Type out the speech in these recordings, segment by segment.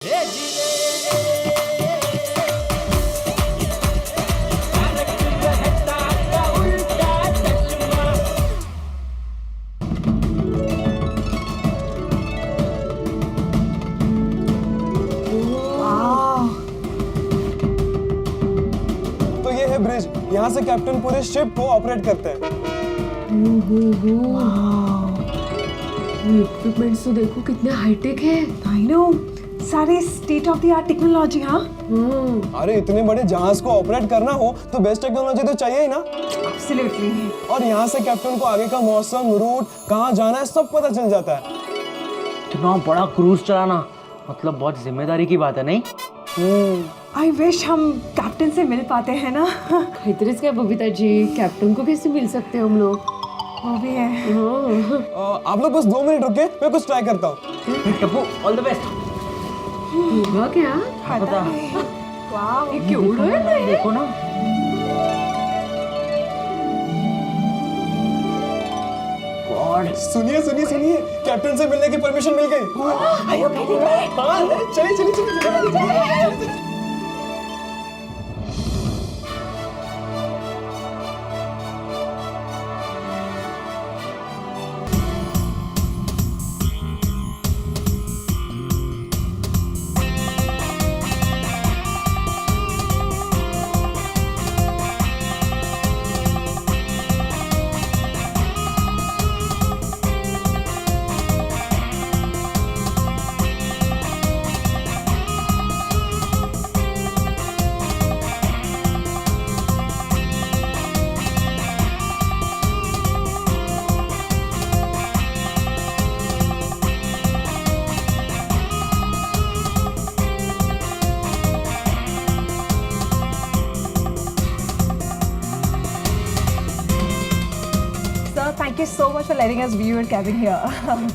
तो ये है ब्रिज, यहाँ से कैप्टन पूरे शिप को ऑपरेट करते हैं। इक्विपमेंट्स तो देखो कितने हाईटेक है। आई नो, सारे state of the art technology. हाँ, अरे इतने बड़े जहाज को ऑपरेट करना हो तो बेस्ट टेक्नोलॉजी तो चाहिए ही ना। एब्सोल्युटली। और यहाँ से कैप्टन को आगे का मौसम, रूट, कहाँ जाना है सब पता चल जाता है। इतना बड़ा क्रूज चलाना मतलब बहुत जिम्मेदारी की बात है, नहीं? आई विश हम कैप्टन से मिल पाते हैं ना। इतने क्या बबीता जी, कैप्टन को कैसे मिल सकते हैं हम लोग? वो भी है। आप लोग बस 2 मिनट रुके, मैं कुछ ट्राई करता हूँ। Tappu, all the best. होगा क्या? पता वाह, ये क्यों उड़ रहा है? देखो ना। गॉड, सुनिए सुनिए सुनिए, कैप्टन से मिलने की परमिशन मिल गई। Are you kidding me? हाँ, चलिए चलिए चलिए। Sir, thank you so much for letting us view your cabin here.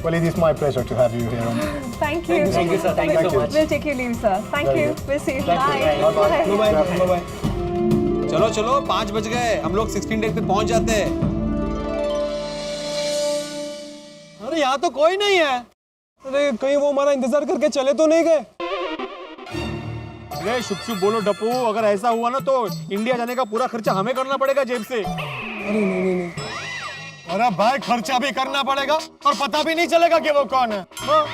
Well, it is my pleasure to have you here. Thank you. Thank you, sir. Thank you so much. We'll take your leave, sir. Thank Very you. good. We'll see you. Thank you. Bye. Bye bye. चलो चलो 5 बज गए, हम लोग 16 deck पे पहुंच जाते हैं। अरे यहाँ तो कोई नहीं है। अरे कहीं वो हमारा इंतजार करके चले तो नहीं गए? अरे शुभ शुभ बोलो डप्पू, अगर ऐसा हुआ ना तो इंडिया जाने का पूरा खर्चा हमें करना पड़ेगा जेब से। अरे नहीं नहीं। अरे भाई, खर्चा भी करना पड़ेगा और पता भी नहीं चलेगा कि वो कौन है। हाँ?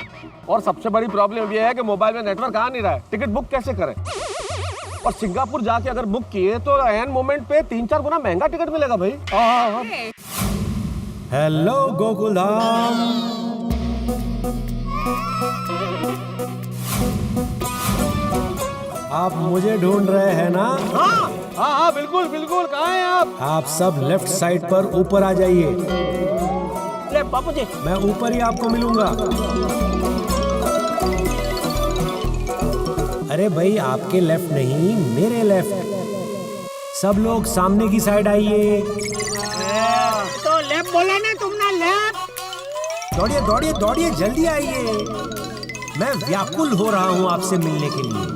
और सबसे बड़ी प्रॉब्लम ये है कि मोबाइल में नेटवर्क आ नहीं रहा है, टिकट बुक कैसे करें? और सिंगापुर जाके अगर बुक किए तो एन मोमेंट पे 3-4 गुना महंगा टिकट मिलेगा भाई। हेलो गोकुल धाम। आप मुझे ढूंढ रहे हैं ना? हाँ हाँ हाँ, बिल्कुल बिल्कुल। कहाँ हैं आप? आप सब लेफ्ट साइड पर ऊपर आ जाइए। ले बापू जी। मैं ऊपर ही आपको मिलूंगा। अरे भाई, आपके लेफ्ट नहीं, मेरे लेफ्ट। सब लोग सामने की साइड आइए। तो लेफ्ट बोला ना तुमने, लेफ्ट। दौड़िए दौड़िए दौड़िए, जल्दी आइए। मैं व्याकुल हो रहा हूँ आपसे मिलने के लिए।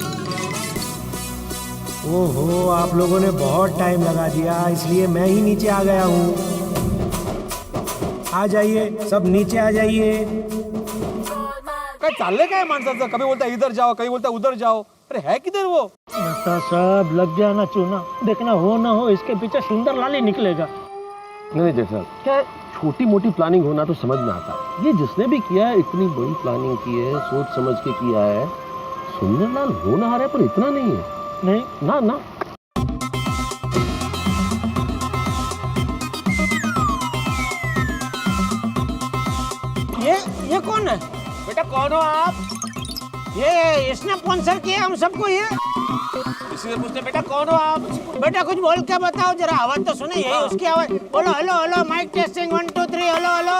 ओहो, आप लोगों ने बहुत टाइम लगा दिया, इसलिए मैं ही नीचे आ गया हूँ। आ जाइए, सब नीचे आ जाइए। काय चालले काय माणसाचं? कभी बोलता इधर जाओ, कभी बोलता उधर जाओ। अरे है किधर वो? सब लग गया ना चूना, देखना हो ना हो इसके पीछे सुंदर लाल ही निकलेगा। नहीं देखा, क्या छोटी मोटी प्लानिंग होना तो समझ में आता है। ये जिसने भी किया है इतनी बड़ी प्लानिंग की है, सोच समझ के किया है। सुंदरलाल होना आ रहा है पर इतना नहीं है। नहीं ना ना। ये कौन है? बेटा कौन हो आप? ये इसने स्पॉन्सर किया हम सबको ये। इसी से पूछते बेटा कौन हो आप? बेटा कुछ बोल के बताओ जरा, आवाज तो सुने, यही उसकी आवाज। बोलो hello hello, mic testing 1 2 3, hello hello.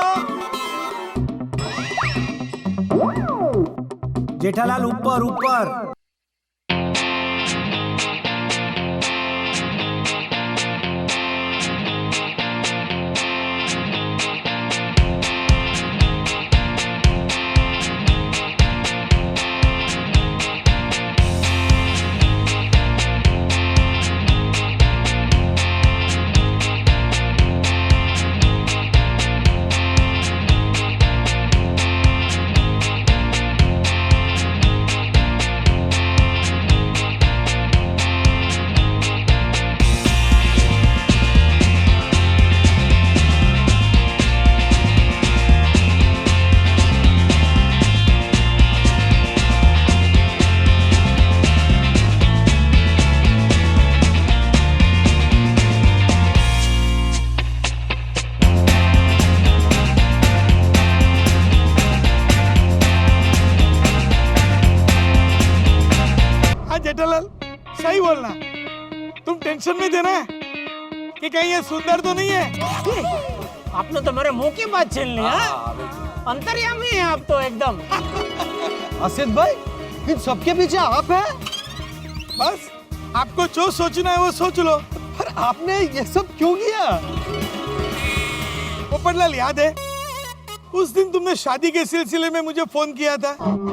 Jethalal ऊपर ऊपर। जेठालाल, सही बोलना। तुम टेंशन में थे ना कि कहीं ये सुंदर तो नहीं है। आपने तो मेरे मुंह की बात छीन ली। अंतर्यामी है आप तो एकदम। आसिफ भाई, इन सबके पीछे आप हैं? बस आपको जो सोचना है वो सोच लो। पर आपने ये सब क्यों किया? पोपटलाल, याद है उस दिन तुमने शादी के सिलसिले में मुझे फोन किया था?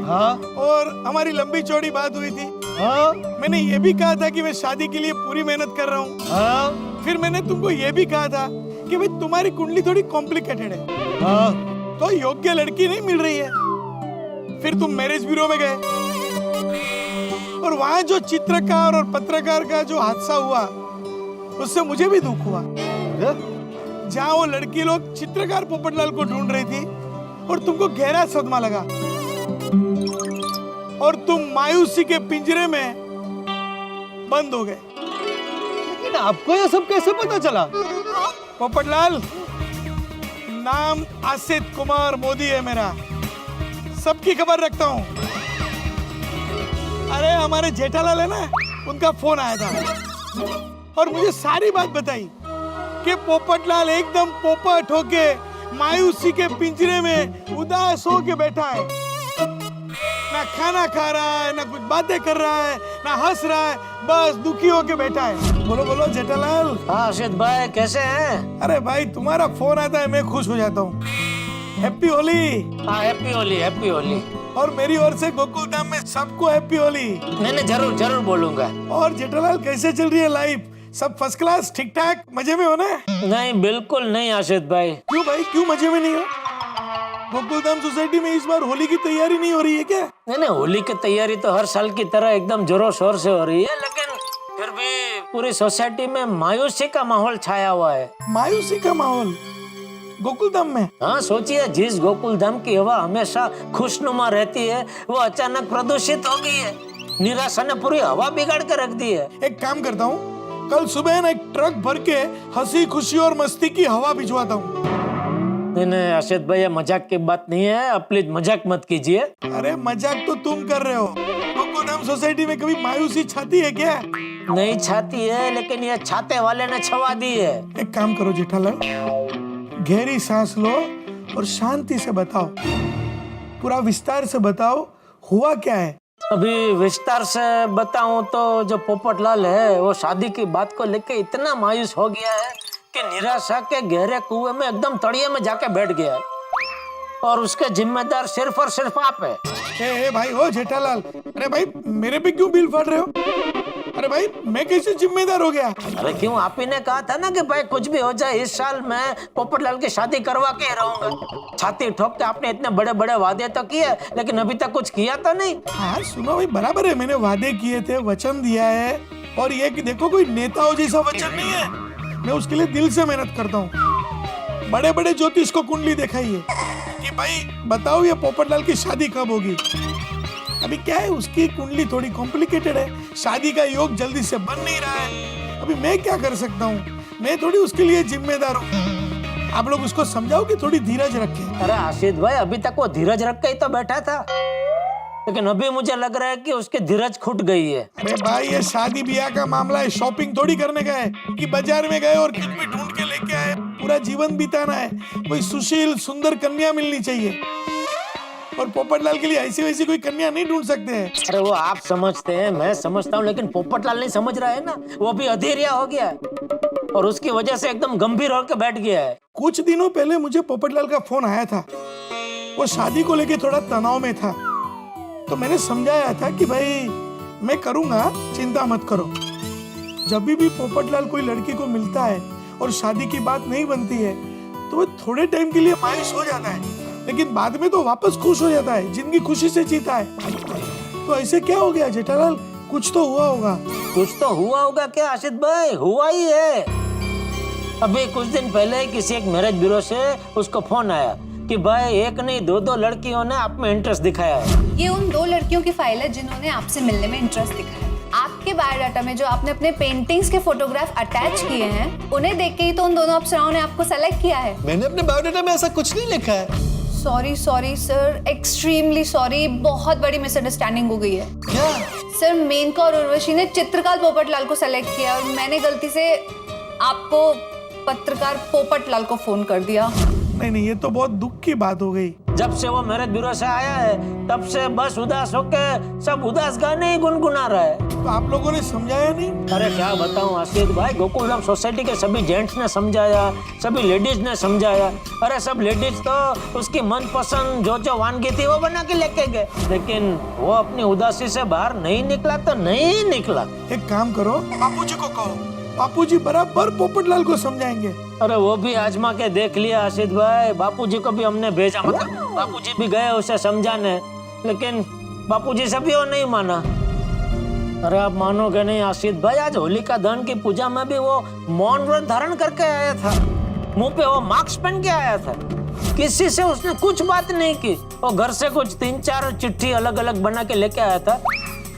हाँ और हमारी लंबी चौड़ी बात हुई थी। हाँ मैंने ये भी कहा था कि मैं शादी के लिए पूरी मेहनत कर रहा हूँ। हाँ फिर मैंने तुमको ये भी कहा था कि भाई तुम्हारी कुंडली थोड़ी कॉम्प्लिकेटेड है, हाँ तो योग्य लड़की नहीं मिल रही है। फिर तुम मैरिज ब्यूरो में गए और वहां जो चित्रकार और पत्रकार का जो हादसा हुआ उससे मुझे भी दुख हुआ। जहां वो लड़की लोग चित्रकार पोपटलाल को ढूंढ रही थी और तुमको गहरा सदमा लगा और तुम मायूसी के पिंजरे में बंद हो गए। लेकिन आपको ये सब कैसे पता चला? पोपटलाल, नाम आसित कुमार मोदी है मेरा, सबकी खबर रखता हूँ। अरे हमारे जेठालाल है ना, उनका फोन आया था और मुझे सारी बात बताई कि पोपटलाल एकदम पोपट होके मायूसी के पिंजरे में उदास होके बैठा है। ना खाना खा रहा है, ना कुछ बातें कर रहा है, ना हंस रहा है, बस दुखी होके बैठा है। बोलो बोलो जेठालाल। हाँ अर्षद भाई, कैसे हैं? अरे भाई, तुम्हारा फोन आता है मैं खुश हो जाता हूँ। हैप्पी होली। हाँ हैप्पी होली, हैप्पी होली। और मेरी ओर से गोकुल धाम में सबको हैप्पी होली। नहीं जरूर जरूर बोलूंगा। और जेठालाल, कैसे चल रही है लाइफ? सब फर्स्ट क्लास, ठीक ठाक, मजे में हो ना? नहीं बिल्कुल नहीं अर्षद भाई। क्यों भाई, क्यों मजे में नहीं हो? गोकुलधाम सोसाइटी में इस बार होली की तैयारी नहीं हो रही है क्या? नहीं होली की तैयारी तो हर साल की तरह एकदम जोरों शोर से हो रही है, लेकिन फिर भी पूरी सोसाइटी में मायूसी का माहौल छाया हुआ है। मायूसी का माहौल गोकुलधाम में? हाँ सोचिए, जिस गोकुलधाम की हवा हमेशा खुशनुमा रहती है वो अचानक प्रदूषित हो गई है। निराशा ने पूरी हवा बिगाड़ कर रख दी है। एक काम करता हूँ, कल सुबह ना एक ट्रक भर के हंसी खुशी और मस्ती की हवा भिजवाता हूँ। नहीं अर्षद भाई, मजाक की बात नहीं है, आप प्लीज मजाक मत कीजिए। अरे मजाक तो तुम कर रहे हो। गोकुलधाम सोसाइटी में कभी मायूसी छाती है क्या? नहीं छाती है, लेकिन ये छाते वाले ने छवा दी है। एक काम करो जेठालाल, गहरी सांस लो और शांति से बताओ, पूरा विस्तार से बताओ, हुआ क्या है? अभी विस्तार से बताऊं तो जो पोपटलाल है वो शादी की बात को लेके इतना मायूस हो गया है कि निराशा के गहरे कुएं में एकदम तड़िए में जाके बैठ गया है और उसके जिम्मेदार सिर्फ और सिर्फ आप है। ए भाई, ओ जेठालाल, अरे भाई मेरे पे क्यों बिल फाड़ रहे हो? अरे भाई, मैं कैसे जिम्मेदार हो गया? अरे क्यों, आप ही ने कहा था ना कि भाई कुछ भी हो जाए इस साल मैं पोपटलाल की शादी करवा के रहूंगा। छाती ठोक के आपने इतने बड़े बड़े वादे तो किए, लेकिन अभी तक कुछ किया तो नहीं। हाँ सुनो भाई, बराबर है, मैंने वादे किए थे, वचन दिया है, और ये कि देखो कोई नेताओं जैसा वचन नहीं है, मैं उसके लिए दिल से मेहनत करता हूँ। बड़े बड़े ज्योतिष को कुंडली दिखाइए कि भाई बताओ ये पोपटलाल की शादी कब होगी। अभी क्या है, उसकी कुंडली थोड़ी कॉम्प्लिकेटेड है, शादी का योग जल्दी से बन नहीं रहा है। अभी मैं क्या कर सकता हूँ, मैं थोड़ी उसके लिए जिम्मेदार हूँ। आप लोग उसको समझाओ कि थोड़ी धीरज रखे। अरे आशीष भाई, अभी तक वो धीरज रख के ही तो बैठा था, लेकिन अभी मुझे लग रहा है कि उसकी धीरज खुट गई है। अरे भाई, ये शादी ब्याह का मामला है, शॉपिंग थोड़ी करने का है कि बाजार में गए और कुछ भी ढूंढ के लेके आए। पूरा जीवन बिताना है, कोई सुशील सुंदर कन्या मिलनी चाहिए, और पोपटलाल के लिए ऐसी वैसी कोई कन्या नहीं ढूंढ सकते हैं। अरे वो आप समझते हैं, मैं समझता हूँ, लेकिन पोपटलाल नहीं समझ रहा है ना, वो भी अधीरिया हो गया है और उसकी वजह से एकदम गंभीर होकर बैठ गया है। कुछ दिनों पहले मुझे पोपटलाल का फोन आया था, वो शादी को लेके थोड़ा तनाव में था, तो मैंने समझाया था कि भाई मैं करूंगा, चिंता मत करो। जब भी पोपटलाल कोई लड़की को मिलता है और शादी की बात नहीं बनती है तो वो थोड़े टाइम के लिए मायूस हो जाता है, लेकिन बाद में तो वापस खुश हो जाता है, जिंदगी खुशी से जीता है। तो ऐसे क्या हो गया जेठालाल, कुछ तो हुआ होगा। कुछ तो हुआ होगा क्या आशीष भाई, हुआ ही है। अभी कुछ दिन पहले किसी एक मैरिज ब्यूरो से उसको फोन आया कि भाई एक नहीं दो लड़कियों ने आप में इंटरेस्ट दिखाया है। ये उन 2 लड़कियों की फाइल है जिन्होंने आपसे मिलने में इंटरेस्ट दिखाया। आपके बायोडाटा में जो आपने अपने पेंटिंग्स के फोटोग्राफ अटैच किए हैं, उन्हें देख के ही तो उन दोनों अप्सराओं ने आपको सेलेक्ट किया है। मैंने अपने बायोडाटा में ऐसा कुछ नहीं लिखा है। Sorry sorry sir, extremely sorry, बहुत बड़ी मिसअंडरस्टैंडिंग हो गई है। क्या? सर मेनका और उर्वशी ने चित्रकार पोपटलाल को सेलेक्ट किया और मैंने गलती से आपको पत्रकार पोपटलाल को फोन कर दिया। नहीं, ये तो बहुत दुख की बात हो गई। जब से वो मेरे ब्यूरो से आया है तब से बस उदास होके सब उदास गाने ही गुनगुना रहा है। तो आप लोगों ने समझाया नहीं? अरे क्या बताऊं आशीष भाई, गोकुलधाम सोसाइटी के सभी जेंट्स ने समझाया, सभी लेडीज ने समझाया। अरे सब लेडीज तो उसकी मनपसंद जो वानगी थी वो बना के लेके गए, लेकिन वो अपनी उदासी से बाहर नहीं निकला तो नहीं निकला। एक काम करो, बापूजी को कहो, बापूजी बराबर पोपटलाल को समझाएंगे। अरे वो भी आजमा के देख लिया आशीष भाई, बापूजी को भी हमने भेजा, मतलब बापूजी भी गए उसे समझाने, लेकिन बापूजी से भी वो नहीं माना। अरे आप मानोगे नहीं आशीष भाई, आज होलिका दहन की पूजा में भी वो मौन व्रत धारण करके आया था, मुंह पे वो मास्क पहन के आया था, किसी से उसने कुछ बात नहीं की। वो घर से कुछ 3-4 चिट्ठी अलग अलग बना के लेके आया था।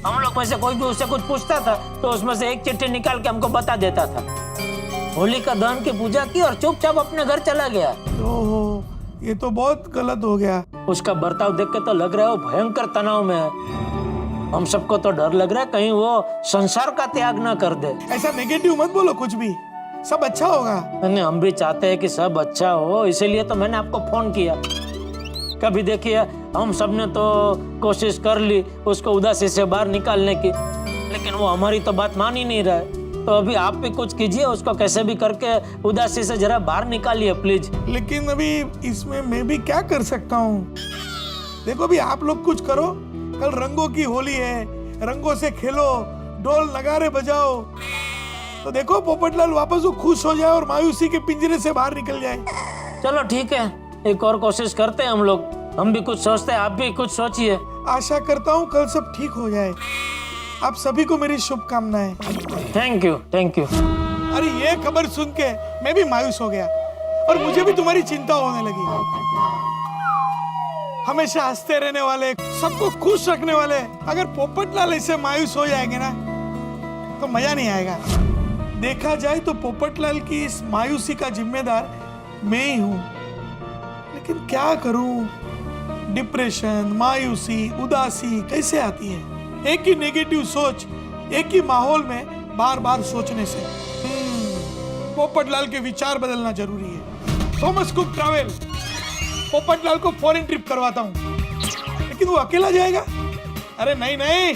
हम लोग में से कोई भी उससे कुछ पूछता था तो उसमें से एक चिट्ठी निकाल के हमको बता देता था। होलिका दहन की पूजा की और चुपचाप अपने घर चला गया। ओहो, ये तो बहुत गलत हो गया। उसका बर्ताव देख के तो लग रहा है वो भयंकर तनाव में है। हम सबको तो डर लग रहा है कहीं वो संसार का त्याग ना कर दे। ऐसा नेगेटिव मत बोलो, कुछ भी सब अच्छा होगा। हम भी चाहते हैं कि सब अच्छा हो, इसीलिए तो मैंने आपको फोन किया। कभी देखिए हम सबने तो कोशिश कर ली उसको उदासी से बाहर निकालने की, लेकिन वो हमारी तो बात मान ही नहीं रहा है। तो अभी आप भी कुछ कीजिए, उसको कैसे भी करके उदासी से जरा बाहर निकालिए प्लीज। लेकिन अभी इसमें मैं भी क्या कर सकता हूँ? देखो अभी आप लोग कुछ करो, कल रंगों की होली है, रंगों से खेलो, ढोल नगारे बजाओ, तो देखो पोपटलाल वापस वो खुश हो जाए और मायूसी के पिंजरे से बाहर निकल जाए। चलो ठीक है, एक और कोशिश करते हैं हम लोग। हम भी कुछ सोचते हैं, आप भी कुछ सोचिए। आशा करता हूँ कल सब ठीक हो जाए। आप सभी को मेरी शुभकामनाएं। Thank you, thank you. अरे ये खबर सुन के मैं भी मायूस हो गया और मुझे भी तुम्हारी चिंता होने लगी। हमेशा हंसते रहने वाले, सबको खुश रखने वाले, अगर पोपटलाल ऐसे मायूस हो जाएंगे ना तो मजा नहीं आएगा। देखा जाए तो पोपटलाल की इस मायूसी का जिम्मेदार मैं ही हूँ, लेकिन क्या करूँ? डिप्रेशन, मायूसी, उदासी कैसे आती है? एक ही नेगेटिव सोच, एक ही माहौल में बार बार सोचने से। पोपटलाल के विचार बदलना जरूरी है। थॉमस कुक ट्रैवल पोपटलाल को फॉरेन ट्रिप करवाता हूँ, लेकिन वो अकेला जाएगा? अरे नहीं नहीं,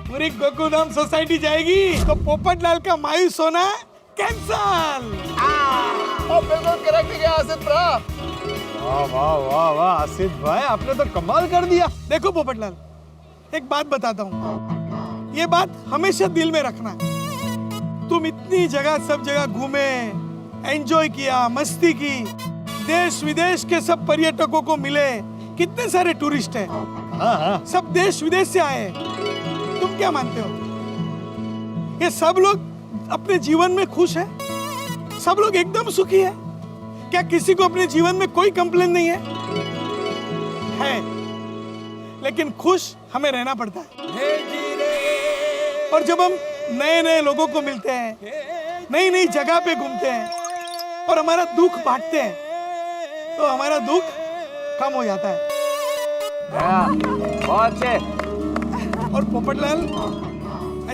पूरी गोकुलधाम सोसाइटी जाएगी, तो पोपटलाल का मायूस होना कैंसल। बिल्कुल करेक्ट किया आसिफ ब्रा। वाह वाह वाह वाह आसिफ भाई, आपने तो कमाल कर दिया। देखो पोपटलाल, एक बात बताता हूँ, ये बात हमेशा दिल में रखना। तुम इतनी जगह सब जगह घूमे, एंजॉय किया, मस्ती की, देश विदेश के सब पर्यटकों को मिले, कितने सारे टूरिस्ट हैं। हाँ। सब देश विदेश से आए। तुम क्या मानते हो, ये सब लोग अपने जीवन में खुश है? सब लोग एकदम सुखी है? क्या किसी को अपने जीवन में कोई कंप्लेन नहीं है? है, लेकिन खुश हमें रहना पड़ता है। और जब हम नए नए लोगों को मिलते हैं, नई नई जगह पे घूमते हैं और हमारा दुख बांटते हैं, तो हमारा दुख कम हो जाता है। बहुत अच्छे। और पोपटलाल,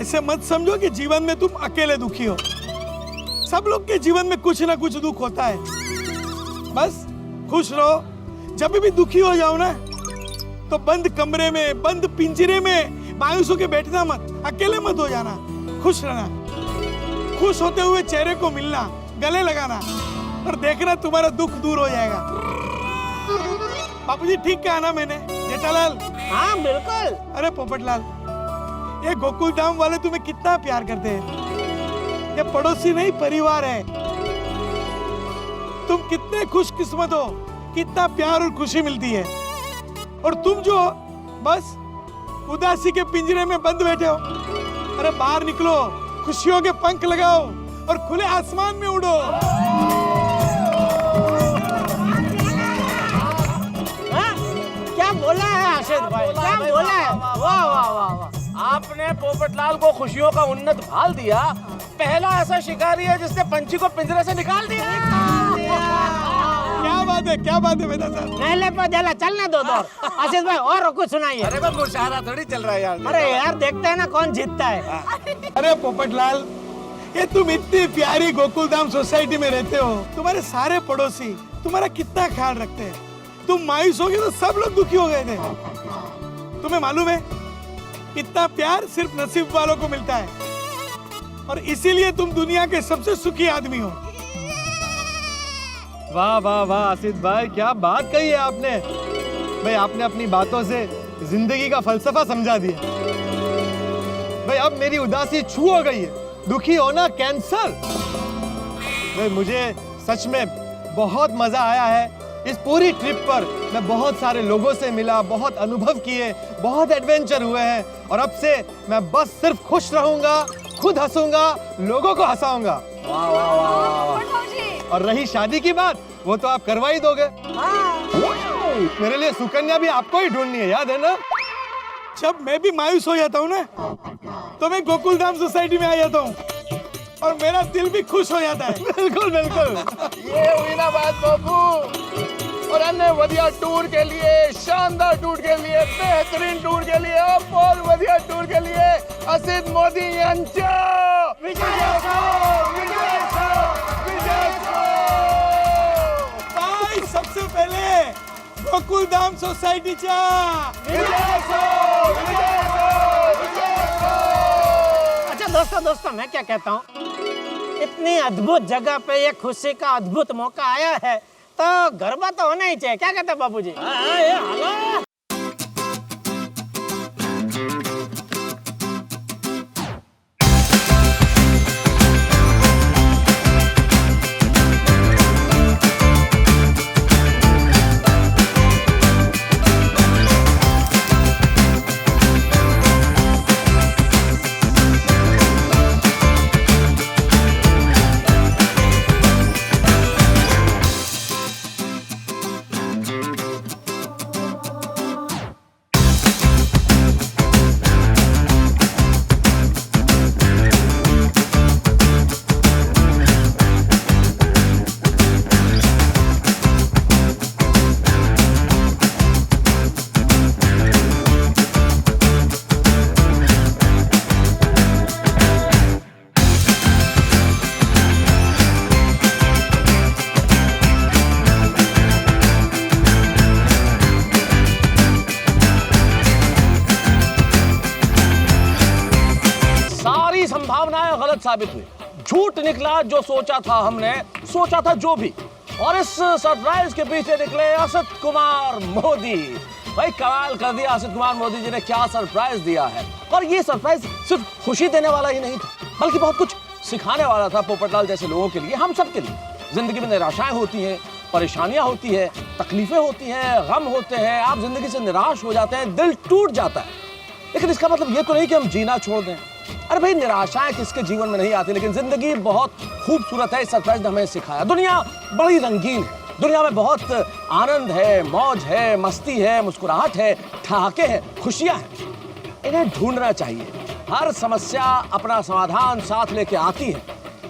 ऐसे मत समझो कि जीवन में तुम अकेले दुखी हो। सब लोग के जीवन में कुछ ना कुछ दुख होता है। बस खुश रहो। जब भी दुखी हो जाओ ना, तो बंद कमरे में, बंद पिंजरे में मायूस होके बैठना मत, अकेले मत हो जाना, खुश रहना। खुश होते हुए चेहरे को मिलना, गले लगाना, और देखना तुम्हारा दुख दूर हो जाएगा। बापूजी ठीक कहा ना मैंने? जेठालाल? हाँ बिल्कुल। अरे पोपटलाल, ये गोकुलधाम वाले तुम्हें कितना प्यार करते हैं। ये पड़ोसी नहीं, परिवार है। तुम कितने खुशकिस्मत हो, कितना प्यार और खुशी मिलती है। और तुम जो बस उदासी के पिंजरे में बंद बैठे हो, अरे बाहर निकलो, खुशियों के पंख लगाओ और खुले आसमान में उड़ो। क्या बोला है आशीष भाई, क्या बोला है? वाह वाह वाह वाह। आपने पोपटलाल को खुशियों का उन्नत भाल दिया। पहला ऐसा शिकारी है जिसने पंछी को पिंजरे से निकाल दिया। क्या बात है बेटा साहब। पहले पे देला चलने दो दौर। आशीष भाई और कुछ सुनाइए। अरे वो मुशायरा थोड़ी चल रहा है यार। अरे यार देखते हैं ना कौन जीतता है। अरे पोपटलाल, ये तुम इतनी प्यारी गोकुलधाम सोसाइटी में रहते हो, तुम्हारे सारे पड़ोसी तुम्हारा कितना ख्याल रखते हैं। तुम मायूस हो गए तो सब लोग दुखी हो गए थे। तुम्हें मालूम है इतना प्यार सिर्फ नसीब वालों को मिलता है, और इसीलिए तुम दुनिया के सबसे सुखी आदमी हो। वाह वाह वाह आसिफ भाई, क्या बात कही है आपने। भाई आपने अपनी बातों से जिंदगी का फलसफा समझा दिया। भाई अब मेरी उदासी छू हो गई है, दुखी होना कैंसर। भाई मुझे सच में बहुत मजा आया है इस पूरी ट्रिप पर। मैं बहुत सारे लोगों से मिला, बहुत अनुभव किए, बहुत एडवेंचर हुए हैं, और अब से मैं बस सिर्फ खुश रहूंगा, खुद हंसूंगा, लोगों को हंसाऊंगा। वाह वाह वाह। और रही शादी की बात, वो तो आप करवा ही दोगे। मेरे लिए सुकन्या भी आपको ही ढूंढनी है, याद है ना? जब मैं भी मायूस हो जाता हूँ ना, तो मैं गोकुलधाम सोसाइटी में आ जाता हूँ और मेरा दिल भी खुश हो जाता है। बिल्कुल बिल्कुल। ये हुई ना बात बाबू। और अन्य बढ़िया टूर के लिए, शानदार टूर के लिए, बेहतरीन टूर के लिए, बहुत बढ़िया टूर के लिए असित मोदी भाई सबसे पहले गोकुलधाम सोसाइटी अच्छा दोस्तों मैं क्या कहता हूँ, इतनी अद्भुत जगह पे ये खुशी का अद्भुत मौका आया है तो गरबा तो होना ही चाहिए। क्या कहते हैं बाबूजी? संभावनाएं गलत साबित हुई, झूठ निकला जो सोचा था हमने, सोचा था जो भी। और इस सरप्राइज के पीछे निकले असित कुमार मोदी। भाई कमाल कर दिया असित कुमार मोदी जी ने, क्या सरप्राइज दिया है। और ये सरप्राइज सिर्फ खुशी देने वाला ही नहीं था, बल्कि बहुत कुछ सिखाने वाला था पोपटलाल जैसे लोगों के लिए, हम सब के लिए। जिंदगी में निराशाएं होती हैं, परेशानियां होती है, तकलीफें होती हैं, गम होते हैं, आप जिंदगी से निराश हो जाते हैं, दिल टूट जाता है। लेकिन इसका मतलब ये तो नहीं कि हम जीना छोड़ दें। अरे भाई निराशाएं किसके जीवन में नहीं आती, लेकिन जिंदगी बहुत खूबसूरत है। इस सरप्राइज ने हमें सिखाया दुनिया बड़ी रंगीन है, दुनिया में बहुत आनंद है, मौज है, मस्ती है, मुस्कुराहट है, ठहाके हैं, खुशियां हैं। इन्हें ढूंढना चाहिए। हर समस्या अपना समाधान साथ लेके आती है।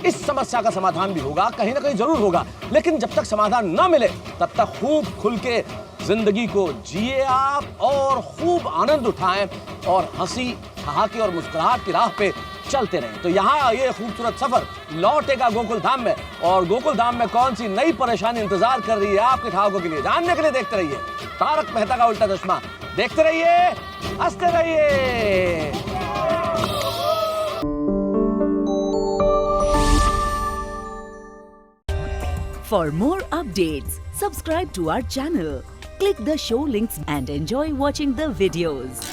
इस समस्या का समाधान भी होगा, कहीं ना कहीं जरूर होगा, लेकिन जब तक समाधान न मिले तब तक खूब खुल के जिंदगी को जिए आप, और खूब आनंद उठाएं, और हंसी ठहाके और मुस्कुराहट की राह पे चलते रहें। तो यहाँ ये खूबसूरत सफर लौटेगा गोकुलधाम में, और गोकुलधाम में कौन सी नई परेशानी इंतजार कर रही है आपके ठहाकों के लिए, जानने के लिए देखते रहिए तारक मेहता का उल्टा चश्मा। देखते रहिए, हंसते रहिए। For more updates, subscribe to our channel, click the show links and enjoy watching the videos.